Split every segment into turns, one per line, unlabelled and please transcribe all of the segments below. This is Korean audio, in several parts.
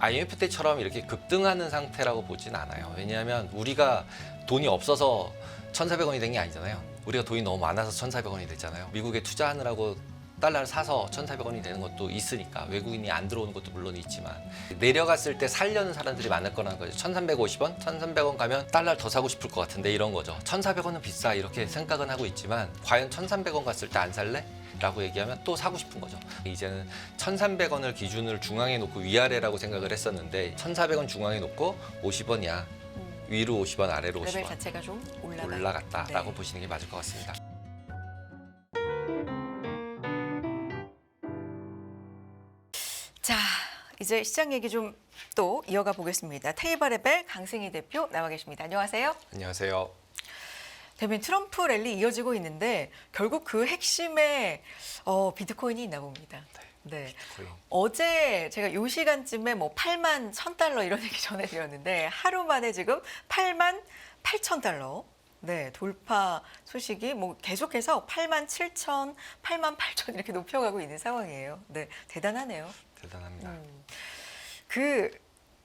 IMF 때처럼 이렇게 급등하는 상태라고 보진 않아요. 왜냐하면 우리가 돈이 없어서 1,400원이 된 게 아니잖아요. 우리가 돈이 너무 많아서 1,400원이 됐잖아요. 미국에 투자하느라고 달러를 사서 1,400원이 되는 것도 있으니까, 외국인이 안 들어오는 것도 물론 있지만 내려갔을 때 살려는 사람들이 많을 거라는 거죠. 1,350원, 1,300원 가면 달러를 더 사고 싶을 것 같은데 이런 거죠. 1,400원은 비싸 이렇게 생각은 하고 있지만 과연 1,300원 갔을 때 안 살래? 라고 얘기하면 또 사고 싶은 거죠. 이제는 1,300원을 기준을 중앙에 놓고 위아래라고 생각을 했었는데 1,400원 중앙에 놓고 50원이야. 위로 50원, 아래로 50원.
레벨 자체가 좀
올라갔다라고
네.
보시는 게 맞을 것 같습니다.
자, 이제 시장 얘기 좀 또 이어가 보겠습니다. 테이버레벨 강승희 대표 나와 계십니다. 안녕하세요.
안녕하세요.
대표님, 트럼프 랠리 이어지고 있는데 결국 그 핵심에 비트코인이 있나 봅니다. 네.
비트코인.
어제 제가 이 시간쯤에 뭐 8만 1,000달러 이런 얘기 전해드렸는데 하루 만에 지금 8만 8,000달러. 네, 돌파 소식이 뭐 계속해서 8만 7천, 8만 8천 이렇게 높여가고 있는 상황이에요. 네, 대단하네요.
대단합니다.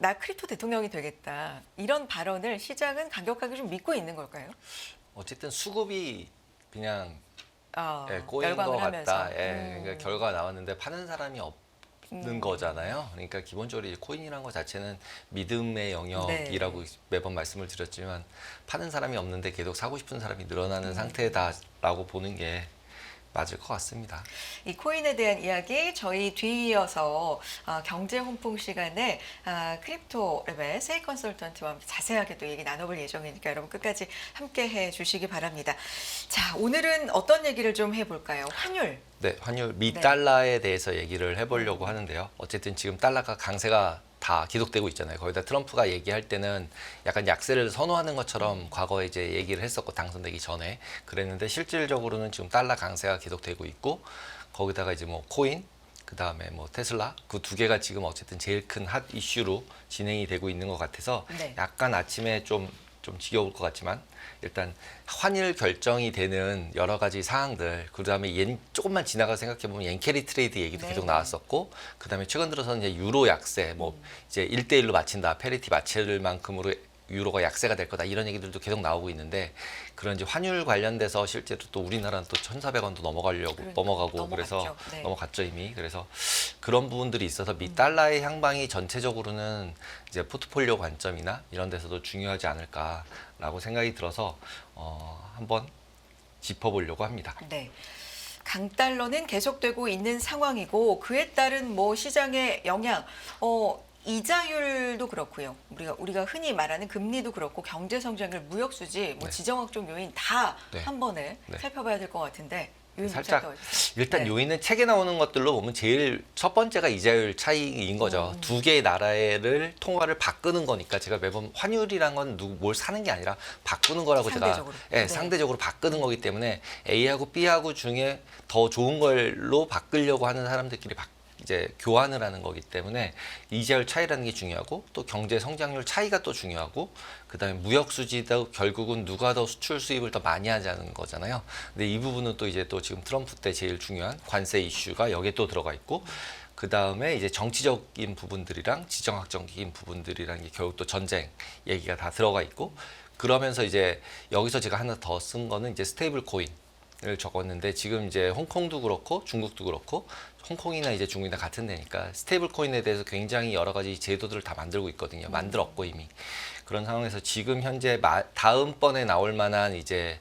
나 크립토 대통령이 되겠다. 이런 발언을 시장은 강력하게 좀 믿고 있는 걸까요?
어쨌든 수급이 그냥 꼬인 것
열광을
같다.
하면서.
그러니까 결과가 나왔는데 파는 사람이 없는 거잖아요. 그러니까 기본적으로 이 코인이라는 것 자체는 믿음의 영역이라고 매번 말씀을 드렸지만 파는 사람이 없는데 계속 사고 싶은 사람이 늘어나는 상태다라고 보는 게 맞을 것 같습니다.
이 코인에 대한 이야기 저희 뒤이어서 경제 홍풍 시간에 크립토 레벨 세이 컨설턴트와 자세하게 또 얘기 나눠볼 예정이니까 여러분 끝까지 함께 해주시기 바랍니다. 자, 오늘은 어떤 얘기를 좀 해볼까요? 환율.
네, 환율 미 달러에 대해서 얘기를 해보려고 하는데요. 어쨌든 지금 달러가 강세가 다 기록되고 있잖아요. 거기다 트럼프가 얘기할 때는 약간 약세를 선호하는 것처럼 과거에 이제 얘기를 했었고, 당선되기 전에 그랬는데 실질적으로는 지금 달러 강세가 계속되고 있고, 거기다가 이제 뭐 코인, 그 다음에 뭐 테슬라, 그 두 개가 지금 어쨌든 제일 큰 핫 이슈로 진행이 되고 있는 것 같아서 약간 아침에 좀 지겨울 것 같지만 일단 환율 결정이 되는 여러 가지 사항들, 그 다음에 조금만 지나가 생각해보면 옌캐리 트레이드 얘기도 계속 나왔었고, 그 다음에 최근 들어서는 이제 유로 약세, 뭐 이제 1대1로 맞춘다, 페리티 맞출 만큼으로 유로가 약세가 될 거다, 이런 얘기들도 계속 나오고 있는데, 그런 이제 환율 관련돼서 실제로 또 우리나라는 또 1,400원도 넘어가고 그래서 넘어갔죠 이미. 그래서 그런 부분들이 있어서 미 달러의 향방이 전체적으로는 이제 포트폴리오 관점이나 이런 데서도 중요하지 않을까라고 생각이 들어서 한번 짚어보려고 합니다.
네. 강달러는 계속되고 있는 상황이고 그에 따른 뭐 시장의 영향, 이자율도 그렇고요. 우리가 흔히 말하는 금리도 그렇고 경제 성장률, 무역 수지, 뭐 지정학적 요인 다 한 번에 살펴봐야 될 것 같은데.
살짝 일단 요인은 책에 나오는 것들로 보면 제일 첫 번째가 이자율 차이인 거죠. 두 개의 나라를 통화를 바꾸는 거니까, 제가 매번 환율이란 건 뭘 사는 게 아니라 바꾸는 거라고
상대적으로.
제가 상대적으로 바꾸는 거기 때문에 A하고 B하고 중에 더 좋은 걸로 바꾸려고 하는 사람들끼리 이제 교환을 하는 거기 때문에 이자율 차이라는 게 중요하고, 또 경제 성장률 차이가 또 중요하고, 그다음에 무역 수지도 결국은 누가 더 수출 수입을 더 많이 하자는 거잖아요. 근데 이 부분은 또 이제 또 지금 트럼프 때 제일 중요한 관세 이슈가 여기에 또 들어가 있고, 그 다음에 이제 정치적인 부분들이랑 지정학적인 부분들이랑 결국 또 전쟁 얘기가 다 들어가 있고, 그러면서 이제 여기서 제가 하나 더 쓴 거는 이제 스테이블 코인을 적었는데, 지금 이제 홍콩도 그렇고 중국도 그렇고, 홍콩이나 이제 중국이나 같은 데니까 스테이블 코인에 대해서 굉장히 여러 가지 제도들을 다 만들고 있거든요. 만들었고 이미. 그런 상황에서 지금 현재 다음번에 나올 만한 이제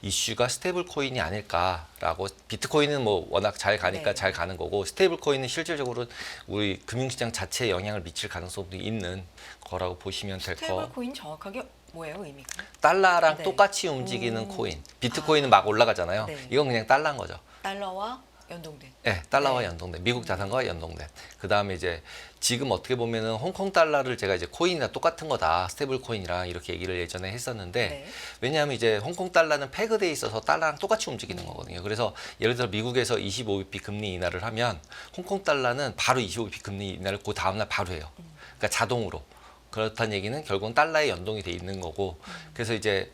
이슈가 스테이블 코인이 아닐까라고. 비트코인은 뭐 워낙 잘 가니까 잘 가는 거고, 스테이블 코인은 실질적으로 우리 금융시장 자체에 영향을 미칠 가능성도 있는 거라고 보시면 될 거.
스테이블 코인 정확하게 뭐예요, 의미가?
달러랑 똑같이 움직이는 코인. 비트코인은 막 올라가잖아요. 이건 그냥 달러인 거죠.
달러와 연동된.
네, 달러와 연동된, 미국 자산과 연동된. 그 다음에 이제 지금 어떻게 보면은 홍콩 달러를 제가 이제 코인이나 똑같은 거다, 스테이블 코인이랑 이렇게 얘기를 예전에 했었는데, 왜냐하면 이제 홍콩 달러는 페그돼 있어서 달러랑 똑같이 움직이는 거거든요. 그래서 예를 들어 미국에서 25bp 금리 인하를 하면 홍콩 달러는 바로 25bp 금리 인하를 그 다음날 바로 해요. 그러니까 자동으로. 그렇다는 얘기는 결국은 달러에 연동이 돼 있는 거고, 그래서 이제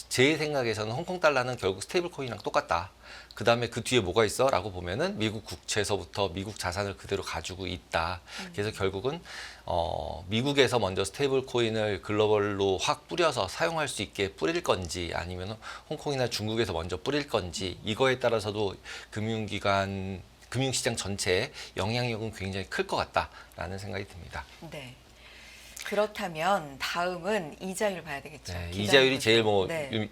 제 생각에서는 홍콩 달러는 결국 스테이블 코인이랑 똑같다. 그 다음에 그 뒤에 뭐가 있어? 라고 보면은 미국 국채에서부터 미국 자산을 그대로 가지고 있다. 그래서 결국은 미국에서 먼저 스테이블 코인을 글로벌로 확 뿌려서 사용할 수 있게 뿌릴 건지 아니면 홍콩이나 중국에서 먼저 뿌릴 건지 이거에 따라서도 금융시장 전체에 영향력은 굉장히 클 것 같다라는 생각이 듭니다.
네. 그렇다면 다음은 이자율 봐야 되겠죠.
네,
기다리고
이자율이 제일
네.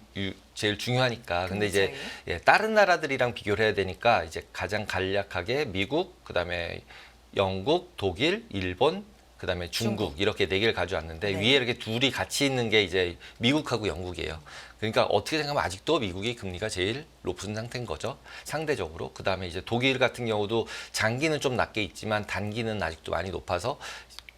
제일 중요하니까. 근데 이제
금리차이.
다른 나라들이랑 비교를 해야 되니까 이제 가장 간략하게 미국, 그다음에 영국, 독일, 일본, 그다음에 중국 이렇게 네 개를 가져왔는데
네.
위에 이렇게 둘이 같이 있는 게 이제 미국하고 영국이에요. 그러니까 어떻게 생각하면 아직도 미국이 금리가 제일 높은 상태인 거죠. 상대적으로. 그다음에 이제 독일 같은 경우도 장기는 좀 낮게 있지만 단기는 아직도 많이 높아서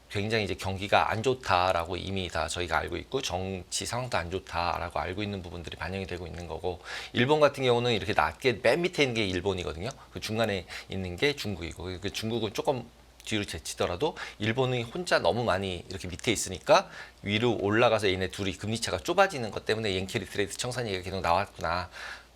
굉장히 이제 경기가 안 좋다라고 이미 다 저희가 알고 있고 정치 상황도 안 좋다라고 알고 있는 부분들이 반영이 되고 있는 거고, 일본 같은 경우는 이렇게 낮게 맨 밑에 있는 게 일본이거든요. 그 중간에 있는 게 중국이고, 그 중국은 조금 뒤로 제치더라도 일본이 혼자 너무 많이 이렇게 밑에 있으니까 위로 올라가서 얘네 둘이 금리 차가 좁아지는 것 때문에 옌캐리 트레이드 청산 얘기가 계속 나왔구나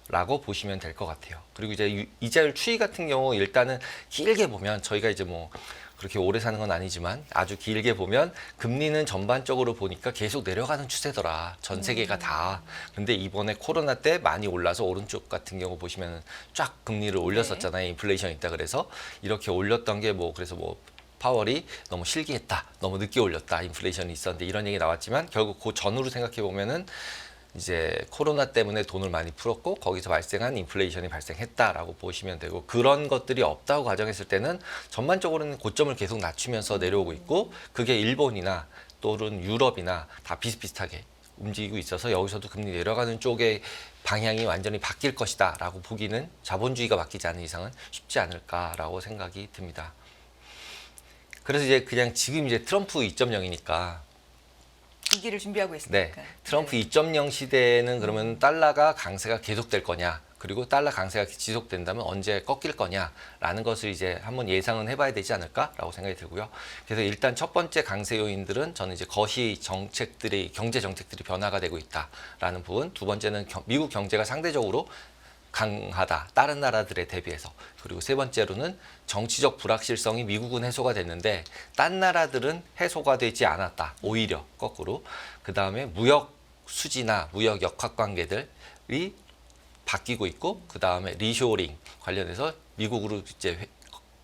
라고 보시면 될 것 같아요. 그리고 이제 이자율 추이 같은 경우 일단은 길게 보면 저희가 이제 뭐 그렇게 오래 사는 건 아니지만 아주 길게 보면 금리는 전반적으로 보니까 계속 내려가는 추세더라. 전 세계가 다. 근데 이번에 코로나 때 많이 올라서 오른쪽 같은 경우 보시면 쫙 금리를 올렸었잖아요. 인플레이션 있다 그래서 이렇게 올렸던 게 뭐 그래서 뭐 파월이 너무 실기했다. 너무 늦게 올렸다. 인플레이션이 있었는데 이런 얘기 나왔지만 결국 그 전후로 생각해 보면은 이제 코로나 때문에 돈을 많이 풀었고 거기서 발생한 인플레이션이 발생했다라고 보시면 되고, 그런 것들이 없다고 가정했을 때는 전반적으로는 고점을 계속 낮추면서 내려오고 있고 그게 일본이나 또는 유럽이나 다 비슷비슷하게 움직이고 있어서 여기서도 금리 내려가는 쪽의 방향이 완전히 바뀔 것이다 라고 보기는 자본주의가 바뀌지 않는 이상은 쉽지 않을까라고 생각이 듭니다. 그래서 이제 그냥 지금 이제 트럼프 2.0이니까
위기를 준비하고 있으니까.
네, 트럼프 2.0 시대에는 그러면 달러가 강세가 계속될 거냐, 그리고 달러 강세가 지속된다면 언제 꺾일 거냐라는 것을 이제 한번 예상은 해봐야 되지 않을까라고 생각이 들고요. 그래서 일단 첫 번째 강세 요인들은 저는 이제 거시 정책들이, 경제 정책들이 변화가 되고 있다라는 부분. 두 번째는 미국 경제가 상대적으로 강하다, 다른 나라들에 대비해서. 그리고 세 번째로는 정치적 불확실성이 미국은 해소가 됐는데 딴 나라들은 해소가 되지 않았다, 오히려 거꾸로. 그 다음에 무역 수지나 무역 역학 관계들이 바뀌고 있고, 그 다음에 리쇼링 관련해서 미국으로 이제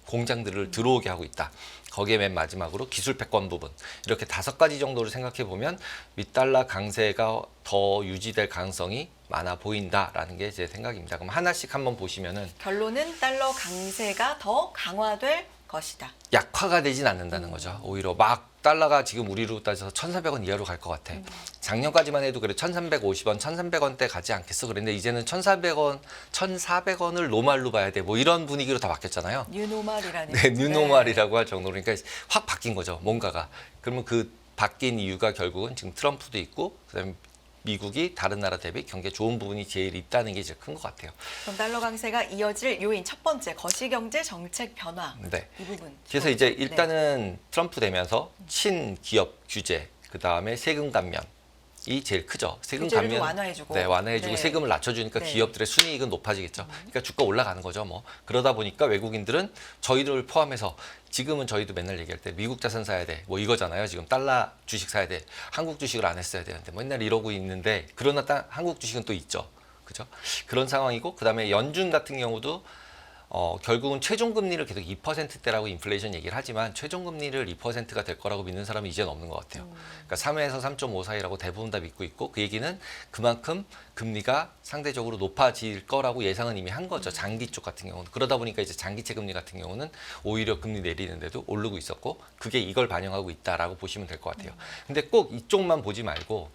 공장들을 들어오게 하고 있다. 거기에 맨 마지막으로 기술 패권 부분. 이렇게 5가지 정도를 생각해 보면 윗달러 강세가 더 유지될 가능성이 많아 보인다라는 게 제 생각입니다. 그럼 하나씩 한번 보시면은
결론은 달러 강세가 더 강화될 것이다.
약화가 되진 않는다는 거죠. 오히려 막 달러가 지금 우리로 따져서 1,400원 이하로 갈 것 같아. 작년까지만 해도 그래 1,350원, 1,300원대 가지 않겠어. 그런데 이제는 1,400원, 1,400원을 노말로 봐야 돼. 뭐 이런 분위기로 다 바뀌었잖아요.
뉴노멀이라는.
네, 뉴노멀이라고 할 정도로. 그러니까 확 바뀐 거죠, 뭔가가. 그러면 그 바뀐 이유가 결국은 지금 트럼프도 있고 그다음에 미국이 다른 나라 대비 경기에 좋은 부분이 제일 있다는 게 제일 큰 것 같아요.
그럼 달러 강세가 이어질 요인 첫 번째, 거시경제 정책 변화.
네.
이 부분.
그래서 이제 일단은 트럼프 되면서 친기업 규제, 그 다음에 세금 감면이 제일 크죠. 세금
규제를
감면
완화해주고.
네, 완화해주고
네.
세금을 낮춰주니까
네.
기업들의 순이익은 높아지겠죠. 그러니까 주가 올라가는 거죠. 뭐 그러다 보니까 외국인들은 저희를 포함해서 지금은 저희도 맨날 얘기할 때 미국 자산 사야 돼, 뭐 이거잖아요. 지금 달러 주식 사야 돼. 한국 주식을 안 했어야 되는데 맨날 이러고 있는데, 그러나 한국 주식은 또 있죠. 그죠? 그런 상황이고, 그다음에 연준 같은 경우도 결국은 최종금리를 계속 2%대라고 인플레이션 얘기를 하지만 최종금리를 2%가 될 거라고 믿는 사람은 이제는 없는 것 같아요. 그러니까 3에서 3.5 사이라고 대부분 다 믿고 있고, 그 얘기는 그만큼 금리가 상대적으로 높아질 거라고 예상은 이미 한 거죠. 장기 쪽 같은 경우는. 그러다 보니까 이제 장기채 금리 같은 경우는 오히려 금리 내리는데도 오르고 있었고, 그게 이걸 반영하고 있다라고 보시면 될 것 같아요. 근데 꼭 이쪽만 보지 말고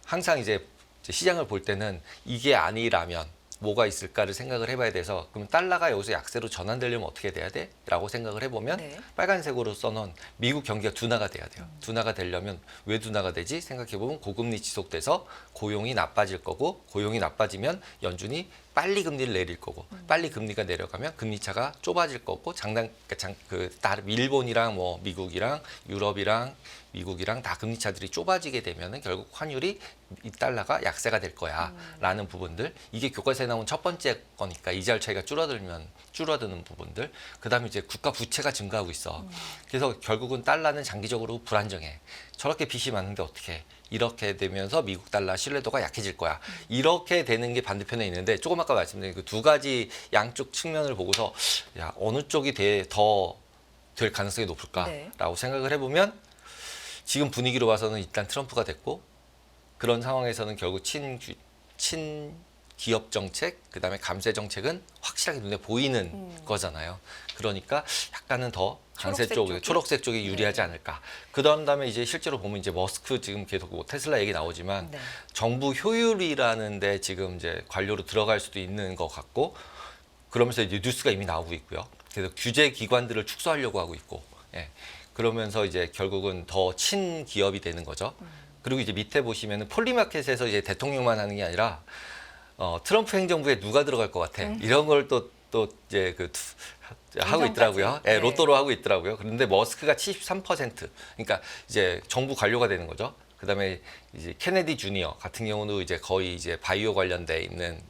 항상 이제 시장을 볼 때는 이게 아니라면 뭐가 있을까를 생각을 해봐야 돼서, 그럼 달러가 여기서 약세로 전환되려면 어떻게 돼야 돼? 라고 생각을 해보면
네.
빨간색으로 써놓은 미국 경기가 둔화가 돼야 돼요. 둔화가 되려면 왜 둔화가 되지? 생각해보면 고금리 지속돼서 고용이 나빠질 거고, 고용이 나빠지면 연준이 빨리 금리를 내릴 거고 빨리 금리가 내려가면 금리 차가 좁아질 거고 다른 일본이랑 뭐 미국이랑 유럽이랑 미국이랑 다 금리 차들이 좁아지게 되면은 결국 환율이 이 달러가 약세가 될 거야라는 부분들 이게 교과서에 나온 첫 번째 거니까 이자율 차이가 줄어드는 부분들 그다음에 이제 국가 부채가 증가하고 있어. 그래서 결국은 달러는 장기적으로 불안정해. 저렇게 빚이 많은데 어떻게 이렇게 되면서 미국 달러 신뢰도가 약해질 거야. 이렇게 되는 게 반대편에 있는데 조금 아까 말씀드린 그 두 가지 양쪽 측면을 보고서 야 어느 쪽이 더 될 가능성이 높을까라고 생각을 해보면 지금 분위기로 봐서는 일단 트럼프가 됐고 그런 상황에서는 결국 친 기업 정책 그다음에 감세 정책은 확실하게 눈에 보이는 거잖아요. 그러니까 약간은 더 강세 초록색 쪽이 유리하지 않을까. 그다음에 이제 실제로 보면 이제 머스크 지금 계속 뭐 테슬라 얘기 나오지만
네.
정부 효율이라는데 지금 이제 관료로 들어갈 수도 있는 것 같고 그러면서 이제 뉴스가 이미 나오고 있고요. 그래서 규제 기관들을 축소하려고 하고 있고, 예. 그러면서 이제 결국은 더 친기업이 되는 거죠. 그리고 이제 밑에 보시면은 폴리마켓에서 이제 대통령만 하는 게 아니라 트럼프 행정부에 누가 들어갈 것 같아. 이런 걸 또 이제 하고 있더라고요. 예,
네.
로또로 하고 있더라고요. 그런데 머스크가 73%. 그러니까 이제 정부 관료가 되는 거죠. 그다음에 이제 케네디 주니어 같은 경우도 이제 거의 이제 바이오 관련돼 있는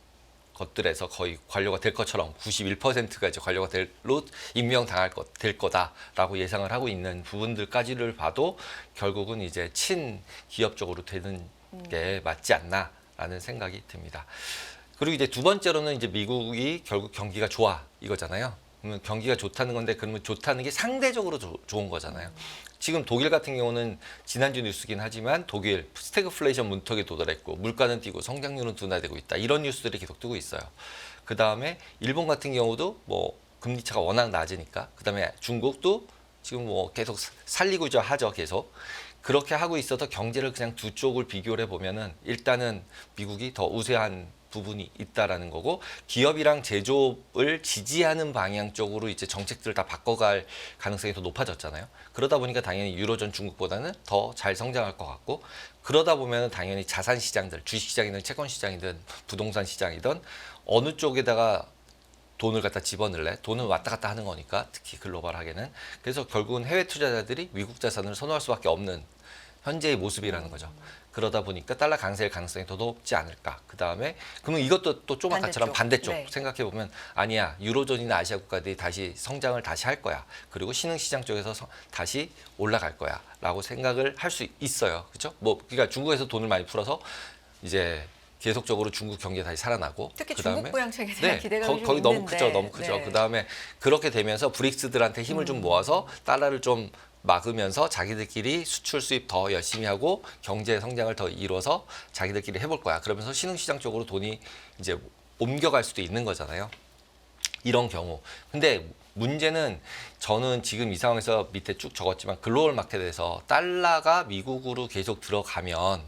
것들에서 거의 관료가 될 것처럼 91%가 이제 관료가 될로 될 거다라고 예상을 하고 있는 부분들까지를 봐도 결국은 이제 친기업 쪽으로 되는 게 맞지 않나라는 생각이 듭니다. 그리고 이제 두 번째로는 이제 미국이 결국 경기가 좋아 이거잖아요. 그러면 경기가 좋다는 건데 그러면 좋다는 게 상대적으로 좋은 거잖아요. 지금 독일 같은 경우는 지난주 뉴스긴 하지만 독일 스태그플레이션 문턱에 도달했고 물가는 뛰고 성장률은 둔화되고 있다. 이런 뉴스들이 계속 뜨고 있어요. 그다음에 일본 같은 경우도 뭐 금리 차가 워낙 낮으니까 그다음에 중국도 지금 뭐 계속 살리고자 하죠. 계속. 그렇게 하고 있어서 경제를 그냥 두 쪽을 비교를 해보면은 일단은 미국이 더 우세한 부분이 있다라는 거고 기업이랑 제조업을 지지하는 방향 쪽으로 이제 정책들을 다 바꿔갈 가능성이 더 높아졌잖아요. 그러다 보니까 당연히 유로존 중국보다는 더 잘 성장할 것 같고 그러다 보면 당연히 자산 시장들, 주식 시장이든 채권 시장이든 부동산 시장이든 어느 쪽에다가 돈을 갖다 집어넣을래? 돈은 왔다 갔다 하는 거니까 특히 글로벌하게는 그래서 결국은 해외 투자자들이 미국 자산을 선호할 수밖에 없는 현재의 모습이라는 거죠. 그러다 보니까 달러 강세일 가능성이 더 높지 않을까. 그다음에 그러면 이것도 또 좀 아까처럼 반대쪽
네.
생각해 보면 아니야 유로존이나 아시아 국가들이 다시 성장을 다시 할 거야. 그리고 신흥시장 쪽에서 다시 올라갈 거야라고 생각을 할 수 있어요. 그렇죠? 뭐 그러니까 중국에서 돈을 많이 풀어서 이제 계속적으로 중국 경제 다시 살아나고
특히
그다음에
중국 부양책에 대한 기대감이 좀
거기 너무
있는데.
크죠, 너무 크죠.
네.
그다음에 그렇게 되면서 브릭스들한테 힘을 좀 모아서 달러를 좀 막으면서 자기들끼리 수출 수입 더 열심히 하고 경제 성장을 더 이뤄서 자기들끼리 해볼 거야. 그러면서 신흥시장 쪽으로 돈이 이제 옮겨갈 수도 있는 거잖아요. 이런 경우. 근데 문제는 저는 지금 이 상황에서 밑에 쭉 적었지만 글로벌 마켓에서 달러가 미국으로 계속 들어가면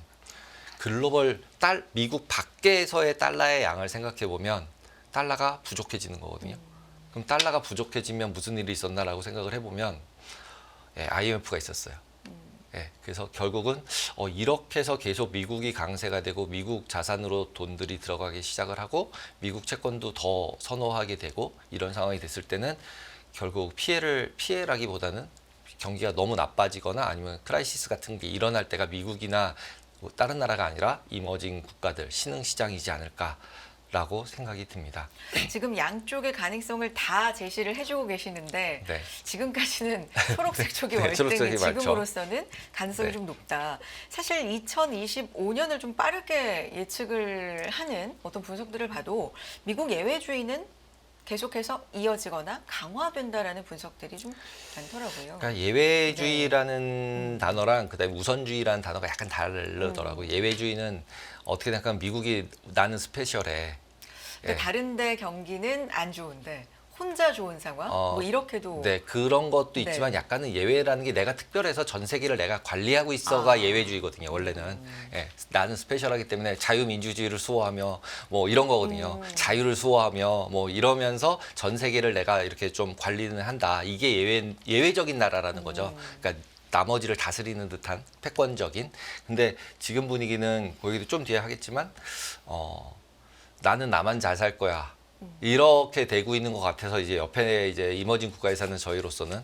미국 밖에서의 달러의 양을 생각해 보면 달러가 부족해지는 거거든요. 그럼 달러가 부족해지면 무슨 일이 있었나라고 생각을 해보면 IMF가 있었어요. 그래서 결국은 이렇게 해서 계속 미국이 강세가 되고 미국 자산으로 돈들이 들어가기 시작을 하고 미국 채권도 더 선호하게 되고 이런 상황이 됐을 때는 결국 피해라기보다는 경기가 너무 나빠지거나 아니면 크라이시스 같은 게 일어날 때가 미국이나 뭐 다른 나라가 아니라 이머징 국가들 신흥시장이지 않을까라고 생각이 듭니다.
지금 양쪽의 가능성을 다 제시를 해주고 계시는데
네.
지금까지는 초록색 쪽이
네,
월등히
초록색이 많죠.
지금으로서는 가능성이
네.
좀 높다. 사실 2025년을 좀 빠르게 예측을 하는 어떤 분석들을 봐도 미국 예외주의는 계속해서 이어지거나 강화된다라는 분석들이 좀 많더라고요.
그러니까 예외주의라는 단어랑 그다음에 우선주의라는 단어가 약간 다르더라고요. 예외주의는 어떻게 생각하면 미국이 나는 스페셜해.
근데 다른데 경기는 안 좋은데 혼자 좋은 상황? 뭐 이렇게도.
네, 그런 것도 있지만
네.
약간은 예외라는 게 내가 특별해서 전 세계를 내가 관리하고 있어가 예외주의거든요. 원래는 나는 스페셜하기 때문에 자유민주주의를 수호하며 뭐 이런 거거든요. 자유를 수호하며 뭐 이러면서 전 세계를 내가 이렇게 좀 관리는 한다. 이게 예외적인 나라라는 거죠. 그러니까 나머지를 다스리는 듯한 패권적인. 근데 지금 분위기는 거기도 좀 뒤에 하겠지만 나는 나만 잘 살 거야. 이렇게 되고 있는 것 같아서 이제 옆에 이제 이머징 국가에 사는 저희로서는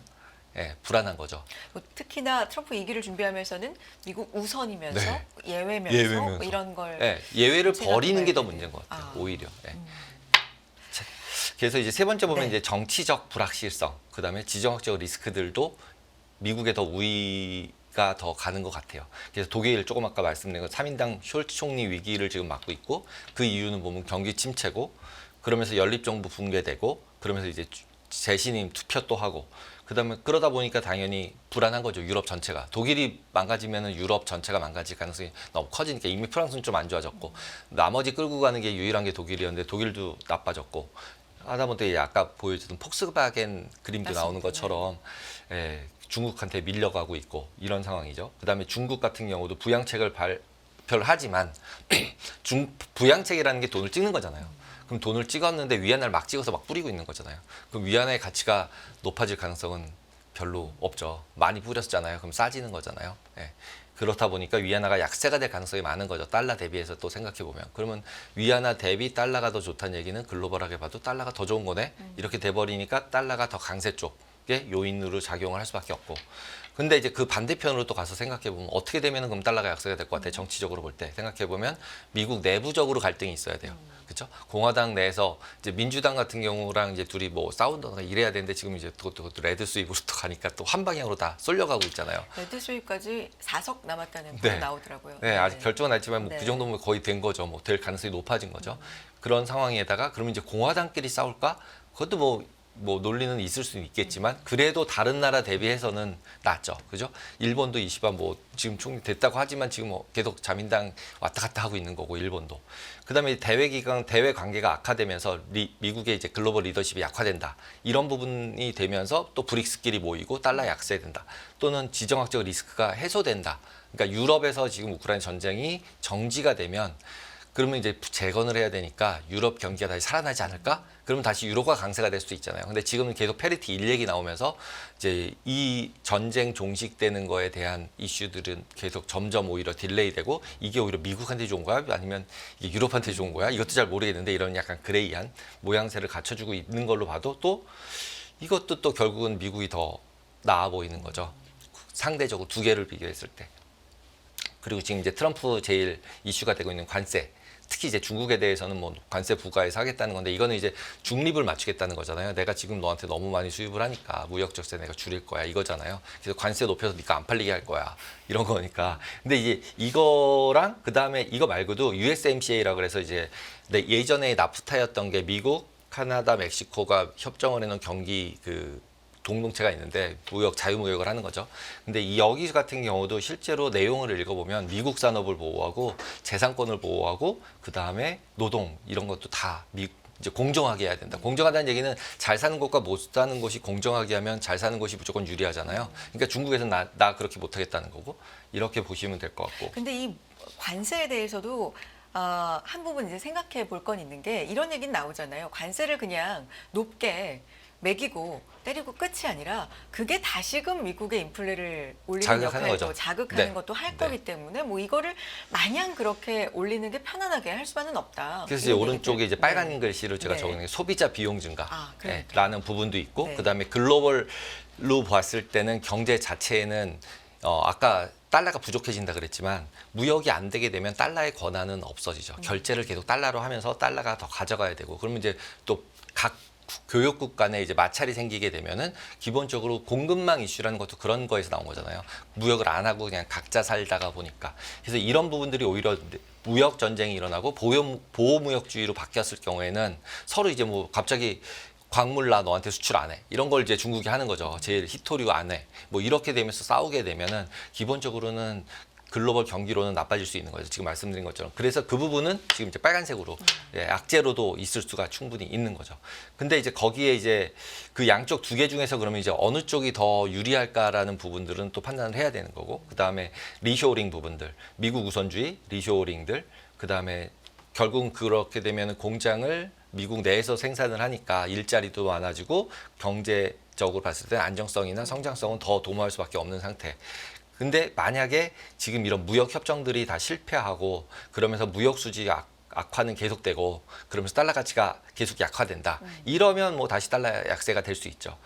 불안한 거죠.
뭐 특히나 트럼프 2기를 준비하면서는 미국 우선이면서
네.
예외면서,
예외면서.
뭐 이런 걸
예외를
생각해봐야
버리는 게 더
되는.
문제인 것 같아요.
아.
오히려. 자, 그래서 이제 세 번째 보면
네.
이제 정치적 불확실성, 그다음에 지정학적 리스크들도 미국에 더 우위가 더 가는 것 같아요. 그래서 독일 조금 아까 말씀드린 것 3인당 숄츠 총리 위기를 지금 맞고 있고 그 이유는 보면 경기 침체고 그러면서 연립정부 붕괴되고 그러면서 이제 재신임 투표 또 하고 그다음에 그러다 보니까 당연히 불안한 거죠. 유럽 전체가. 독일이 망가지면은 유럽 전체가 망가질 가능성이 너무 커지니까 이미 프랑스는 좀 안 좋아졌고 나머지 끌고 가는 게 유일한 게 독일이었는데 독일도 나빠졌고 하다 보니까 아까 보여주던 폭스바겐 그림도
맞습니다.
나오는 것처럼 중국한테 밀려가고 있고 이런 상황이죠. 그다음에 중국 같은 경우도 부양책을 발표를 하지만 부양책이라는 게 돈을 찍는 거잖아요. 그럼 돈을 찍었는데 위안화를 막 찍어서 막 뿌리고 있는 거잖아요. 그럼 위안화의 가치가 높아질 가능성은 별로 없죠. 많이 뿌렸잖아요. 그럼 싸지는 거잖아요. 그렇다 보니까 위안화가 약세가 될 가능성이 많은 거죠. 달러 대비해서 또 생각해 보면. 그러면 위안화 대비 달러가 더 좋다는 얘기는 글로벌하게 봐도 달러가 더 좋은 거네. 이렇게 돼버리니까 달러가 더 강세 쪽의 요인으로 작용을 할 수밖에 없고. 근데 이제 그 반대편으로 또 가서 생각해 보면 어떻게 되면은 그럼 달러가 약세가 될 것 같아요. 정치적으로 볼 때 생각해 보면 미국 내부적으로 갈등이 있어야 돼요. 그렇죠? 공화당 내에서 이제 민주당 같은 경우랑 이제 둘이 뭐 싸운다거나 이래야 되는데 지금 이제 그것도 레드 스윕으로 또 가니까 또 한 방향으로 다 쏠려가고 있잖아요.
레드 스윕까지 4석 남았다는
네.
보도 나오더라고요.
네, 아직 결정은 안 했지만 뭐
네.
그 정도면 거의 된 거죠. 뭐 될 가능성이 높아진 거죠. 그런 상황에다가 그러면 이제 공화당끼리 싸울까? 그것도 뭐 논리는 있을 수는 있겠지만 그래도 다른 나라 대비해서는 낫죠. 그죠? 일본도 이시바 뭐 지금 총리 됐다고 하지만 지금 뭐 계속 자민당 왔다 갔다 하고 있는 거고 일본도. 그다음에 대외 관계가 악화되면서 미국의 이제 글로벌 리더십이 약화된다. 이런 부분이 되면서 또 브릭스끼리 모이고 달러 약세된다. 또는 지정학적 리스크가 해소된다. 그러니까 유럽에서 지금 우크라이나 전쟁이 정지가 되면 그러면 이제 재건을 해야 되니까 유럽 경기가 다시 살아나지 않을까? 그러면 다시 유로가 강세가 될 수도 있잖아요. 근데 지금은 계속 페리티 1 얘기 나오면서 이제 이 전쟁 종식되는 거에 대한 이슈들은 계속 점점 오히려 딜레이되고 이게 오히려 미국한테 좋은 거야? 아니면 이게 유럽한테 좋은 거야? 이것도 잘 모르겠는데 이런 약간 그레이한 모양새를 갖춰주고 있는 걸로 봐도 또 이것도 또 결국은 미국이 더 나아 보이는 거죠. 상대적으로 두 개를 비교했을 때. 그리고 지금 이제 트럼프 제일 이슈가 되고 있는 관세. 특히 이제 중국에 대해서는 뭐 관세 부과해서 하겠다는 건데 이거는 이제 중립을 맞추겠다는 거잖아요. 내가 지금 너한테 너무 많이 수입을 하니까 무역 적세 내가 줄일 거야 이거잖아요. 그래서 관세 높여서 니가 안 팔리게 할 거야 이런 거니까. 근데 이제 이거랑 그 다음에 이거 말고도 USMCA라고 그래서 이제 예전에 나프타였던 게 미국, 카나다, 멕시코가 협정을 해놓은 경기 그 공동체가 있는데 자유무역을 하는 거죠. 근데 이 여기 같은 경우도 실제로 내용을 읽어보면 미국 산업을 보호하고 재산권을 보호하고 그 다음에 노동 이런 것도 다 이제 공정하게 해야 된다. 공정하다는 얘기는 잘 사는 곳과 못 사는 곳이 공정하게 하면 잘 사는 곳이 무조건 유리하잖아요. 그러니까 중국에서는 나 그렇게 못하겠다는 거고 이렇게 보시면 될 것 같고.
근데 이 관세에 대해서도 한 부분 이제 생각해 볼 건 있는 게 이런 얘기는 나오잖아요. 관세를 그냥 높게 매기고 때리고 끝이 아니라 그게 다시금 미국의 인플레를 올리는
자극하는
역할도
거죠.
자극하는
네.
것도 할
네.
거기 때문에 뭐 이거를 마냥 그렇게 올리는 게 편안하게 할 수만은 없다.
그래서 이제
이런
오른쪽에
얘기들.
이제 빨간
네.
글씨로 제가
네.
적은 게 소비자 비용 증가
그러니까요.
라는 부분도 있고
네.
그다음에 글로벌로 봤을 때는 경제 자체에는 아까 달러가 부족해진다 그랬지만 무역이 안 되게 되면 달러의 권한은 없어지죠. 결제를 계속 달러로 하면서 달러가 더 가져가야 되고 그러면 이제 또 각 교역국 간에 이제 마찰이 생기게 되면은 기본적으로 공급망 이슈라는 것도 그런 거에서 나온 거잖아요. 무역을 안 하고 그냥 각자 살다가 보니까. 그래서 이런 부분들이 오히려 무역 전쟁이 일어나고 보호무역주의로 바뀌었을 경우에는 서로 이제 뭐 갑자기 광물 나 너한테 수출 안 해. 이런 걸 이제 중국이 하는 거죠. 제일 히토리오 안 해. 뭐 이렇게 되면서 싸우게 되면은 기본적으로는 글로벌 경기로는 나빠질 수 있는 거죠. 지금 말씀드린 것처럼. 그래서 그 부분은 지금 이제 빨간색으로 악재로도 있을 수가 충분히 있는 거죠. 근데 이제 거기에 이제 그 양쪽 두 개 중에서 그러면 이제 어느 쪽이 더 유리할까라는 부분들은 또 판단을 해야 되는 거고. 그다음에 리쇼링 부분들, 미국 우선주의, 리쇼링들, 그다음에 결국은 그렇게 되면 공장을 미국 내에서 생산을 하니까 일자리도 많아지고 경제적으로 봤을 때 안정성이나 성장성은 더 도모할 수밖에 없는 상태. 근데 만약에 지금 이런 무역 협정들이 다 실패하고 그러면서 무역 수지가 악화는 계속되고 그러면서 달러 가치가 계속 약화된다. 이러면 뭐 다시 달러 약세가 될 수 있죠.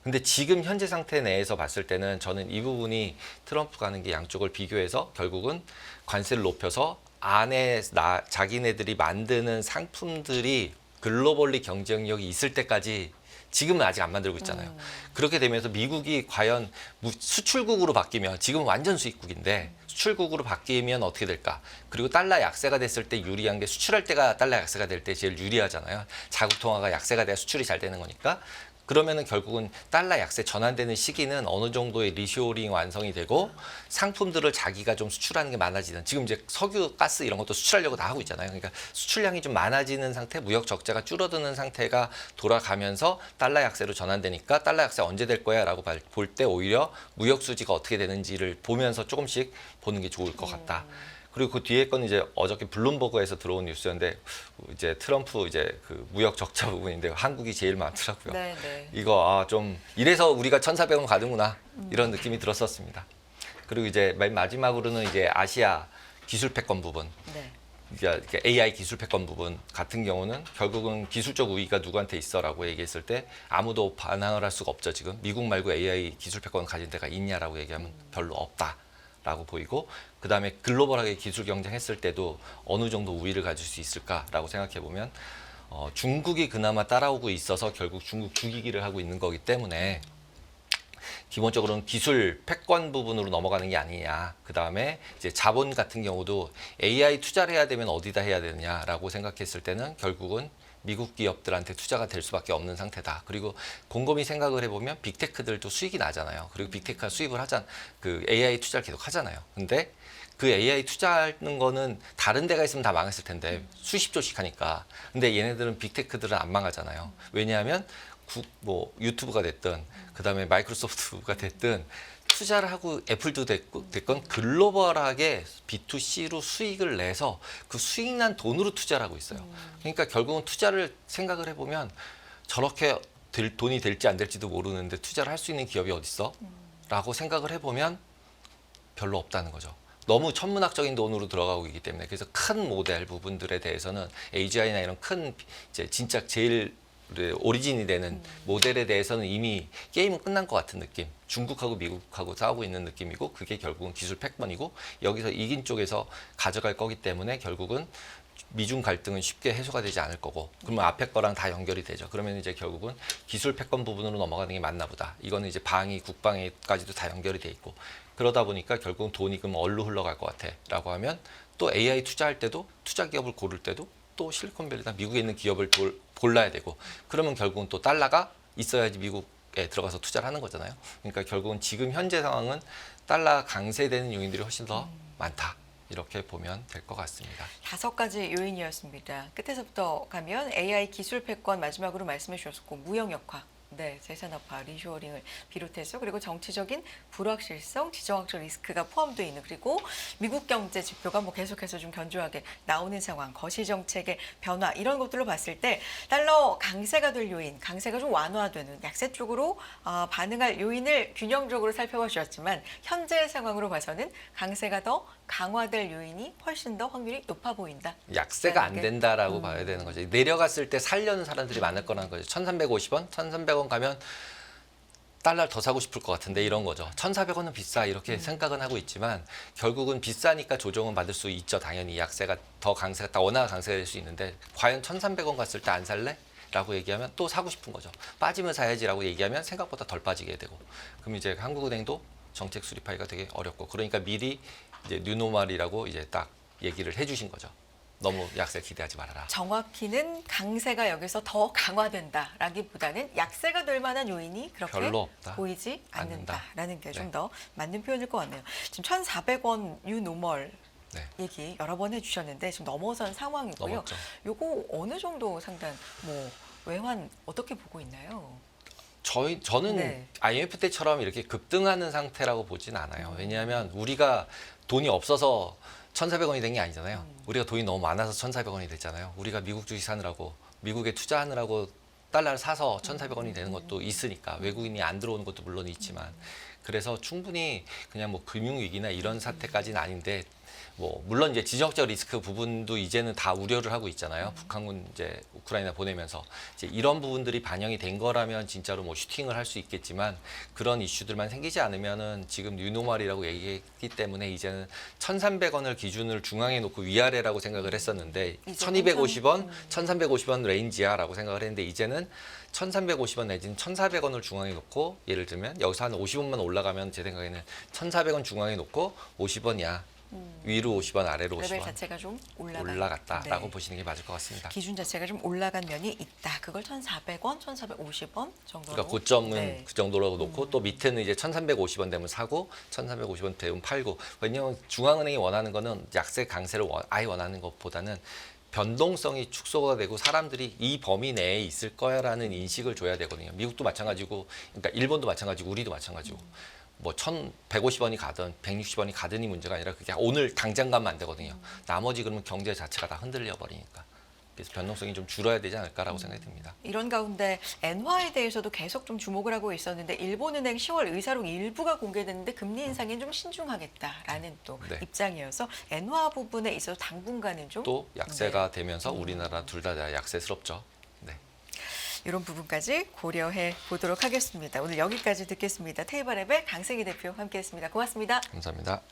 근데 지금 현재 상태 내에서 봤을 때는 저는 이 부분이 트럼프가 하는 게 양쪽을 비교해서 결국은 관세를 높여서 안에 자기네들이 만드는 상품들이 글로벌리 경쟁력이 있을 때까지 지금은 아직 안 만들고 있잖아요. 그렇게 되면서 미국이 과연 수출국으로 바뀌면 지금 완전 수입국인데 수출국으로 바뀌면 어떻게 될까? 그리고 달러 약세가 됐을 때 유리한 게 수출할 때가 달러 약세가 될 때 제일 유리하잖아요. 자국 통화가 약세가 돼야 수출이 잘 되는 거니까. 그러면은 결국은 달러 약세 전환되는 시기는 어느 정도의 리쇼링 완성이 되고 상품들을 자기가 좀 수출하는 게 많아지는 지금 이제 석유, 가스 이런 것도 수출하려고 다 하고 있잖아요. 그러니까 수출량이 좀 많아지는 상태, 무역 적자가 줄어드는 상태가 돌아가면서 달러 약세로 전환되니까 달러 약세 언제 될 거야라고 볼 때 오히려 무역 수지가 어떻게 되는지를 보면서 조금씩 보는 게 좋을 것 같다. 그리고 그 뒤에 건 이제 어저께 블룸버그에서 들어온 뉴스였는데 이제 트럼프 이제 그 무역 적자 부분인데 한국이 제일 많더라고요.
네, 네.
이거 좀 이래서 우리가 1,400원 가는구나 이런 느낌이 들었었습니다. 그리고 이제 맨 마지막으로는 이제 아시아 기술 패권 부분.
네.
그러니까 AI 기술 패권 부분 같은 경우는 결국은 기술적 우위가 누구한테 있어라고 얘기했을 때 아무도 반항을 할 수가 없죠. 지금 미국 말고 AI 기술 패권 가진 데가 있냐라고 얘기하면 별로 없다라고 보이고 그다음에 글로벌하게 기술 경쟁했을 때도 어느 정도 우위를 가질 수 있을까라고 생각해 보면 중국이 그나마 따라오고 있어서 결국 중국 죽이기를 하고 있는 거기 때문에 기본적으로는 기술 패권 부분으로 넘어가는 게 아니냐. 그 다음에 이제 자본 같은 경우도 AI 투자를 해야 되면 어디다 해야 되느냐라고 생각했을 때는 결국은 미국 기업들한테 투자가 될 수밖에 없는 상태다. 그리고 곰곰이 생각을 해보면 빅테크들도 수익이 나잖아요. 그리고 빅테크가 수입을 그 AI 투자를 계속 하잖아요. 근데 그 AI 투자하는 거는 다른 데가 있으면 다 망했을 텐데 수십 조씩 하니까. 근데 얘네들은 빅테크들은 안 망하잖아요. 왜냐하면 뭐 유튜브가 됐든 그다음에 마이크로소프트가 됐든 투자를 하고 애플도 됐건 글로벌하게 B2C로 수익을 내서 그 수익 난 돈으로 투자를 하고 있어요. 그러니까 결국은 투자를 생각을 해보면 저렇게 돈이 될지 안 될지도 모르는데 투자를 할 수 있는 기업이 어딨어? 라고 생각을 해보면 별로 없다는 거죠. 너무 천문학적인 돈으로 들어가고 있기 때문에 그래서 큰 모델 부분들에 대해서는 AGI나 이런 큰 이제 진짜 제일 오리진이 되는 모델에 대해서는 이미 게임은 끝난 것 같은 느낌. 중국하고 미국하고 싸우고 있는 느낌이고 그게 결국은 기술 패권이고 여기서 이긴 쪽에서 가져갈 거기 때문에 결국은 미중 갈등은 쉽게 해소가 되지 않을 거고 그러면 앞에 거랑 다 연결이 되죠. 그러면 이제 결국은 기술 패권 부분으로 넘어가는 게 맞나 보다. 이거는 이제 방위, 국방에까지도 다 연결이 돼 있고 그러다 보니까 결국은 돈이 그럼 어디로 흘러갈 것 같아 라고 하면 또 AI 투자할 때도 투자 기업을 고를 때도 또 실리콘밸리나 미국에 있는 기업을 골라야 되고 그러면 결국은 또 달러가 있어야지 미국에 들어가서 투자를 하는 거잖아요. 그러니까 결국은 지금 현재 상황은 달러 강세되는 요인들이 훨씬 더 많다. 이렇게 보면 될 것 같습니다.
5가지 요인이었습니다. 끝에서부터 가면 AI 기술 패권 마지막으로 말씀해 주셨고 무역 역화, 네, 재산업화, 리쇼어링을 비롯해서 그리고 정치적인 불확실성, 지정학적 리스크가 포함되어 있는 그리고 미국 경제 지표가 뭐 계속해서 좀 견조하게 나오는 상황, 거시 정책의 변화 이런 것들로 봤을 때 달러 강세가 될 요인, 강세가 좀 완화되는 약세 쪽으로 반응할 요인을 균형적으로 살펴봐 주셨지만 현재 상황으로 봐서는 강세가 더 강화될 요인이 훨씬 더 확률이 높아 보인다.
약세가 안 된다라고 봐야 되는 거죠. 내려갔을 때 살려는 사람들이 많을 거라는 거죠. 1,350원, 1,300원 가면 달러를 더 사고 싶을 것 같은데 이런 거죠. 1,400원은 비싸 이렇게 생각은 하고 있지만 결국은 비싸니까 조정은 받을 수 있죠. 당연히 약세가 더 강세가 딱 원화가 강세가 될 수 있는데 과연 1,300원 갔을 때 안 살래? 라고 얘기하면 또 사고 싶은 거죠. 빠지면 사야지라고 얘기하면 생각보다 덜 빠지게 되고 그럼 이제 한국은행도 정책 수립하기가 되게 어렵고 그러니까 미리 이제 뉴노멀이라고 이제 딱 얘기를 해주신 거죠. 너무 약세 기대하지 말아라.
정확히는 강세가 여기서 더 강화된다라기보다는 약세가 될 만한 요인이 그렇게
별로 없다.
보이지 않는다라는 게 좀
네.
더 맞는 표현일 것 같네요. 지금 1,400원 뉴노멀
네.
얘기 여러 번 해주셨는데 지금 넘어선 상황이고요.
넘었죠.
요거 어느 정도 상단 뭐 외환 어떻게 보고 있나요?
저는
네.
IMF 때처럼 이렇게 급등하는 상태라고 보진 않아요. 왜냐하면 우리가 돈이 없어서 1,400원이 된 게 아니잖아요. 우리가 돈이 너무 많아서 1,400원이 됐잖아요. 우리가 미국 주식 사느라고 미국에 투자하느라고 달러를 사서 1,400원이 되는 것도 있으니까 외국인이 안 들어오는 것도 물론 있지만 그래서 충분히 그냥 뭐 금융위기나 이런 사태까지는 아닌데 뭐 물론 이제 지정학적 리스크 부분도 이제는 다 우려를 하고 있잖아요. 북한군 이제 우크라이나 보내면서 이제 이런 부분들이 반영이 된 거라면 진짜로 뭐 슈팅을 할 수 있겠지만 그런 이슈들만 생기지 않으면은 지금 뉴노멀이라고 얘기했기 때문에 이제는 1,300원을 기준을 중앙에 놓고 위아래라고 생각을 했었는데
이제
1,250원, 1,350원 레인지야라고 생각을 했는데 이제는 1,350원 내지는 1,400원을 중앙에 놓고 예를 들면 여기서 한 50원만 올라가면 제 생각에는 1,400원 중앙에 놓고 50원이야. 위로 50원, 아래로
레벨
50원
자체가 좀
올라갔다라고
네.
보시는 게 맞을 것 같습니다.
기준 자체가 좀 올라간 면이 있다. 그걸 1,400원, 1,450원 정도로.
그러니까 고점은
네.
그 정도라고 놓고 또 밑에는 이제 1,350원 되면 사고 1,350원 되면 팔고 왜냐하면 중앙은행이 원하는 거는 약세 강세를 아예 원하는 것보다는 변동성이 축소가 되고 사람들이 이 범위 내에 있을 거야라는 인식을 줘야 되거든요. 미국도 마찬가지고, 그러니까 일본도 마찬가지고, 우리도 마찬가지고. 뭐 1,150원이 가든 160원이 가든이 문제가 아니라 그게 오늘 당장 가면 안 되거든요. 나머지 그러면 경제 자체가 다 흔들려 버리니까. 그래서 변동성이 좀 줄어야 되지 않을까라고 생각이 듭니다.
이런 가운데 엔화에 대해서도 계속 좀 주목을 하고 있었는데 일본은행 10월 의사록 일부가 공개됐는데 금리 인상에 좀 신중하겠다라는 또
네.
입장이어서 엔화 부분에 있어서 당분간은 좀
또 약세가 되면서 우리나라 둘 다 약세스럽죠. 네.
이런 부분까지 고려해 보도록 하겠습니다. 오늘 여기까지 듣겠습니다. 테이블랩의 강승희 대표 함께했습니다. 고맙습니다.
감사합니다.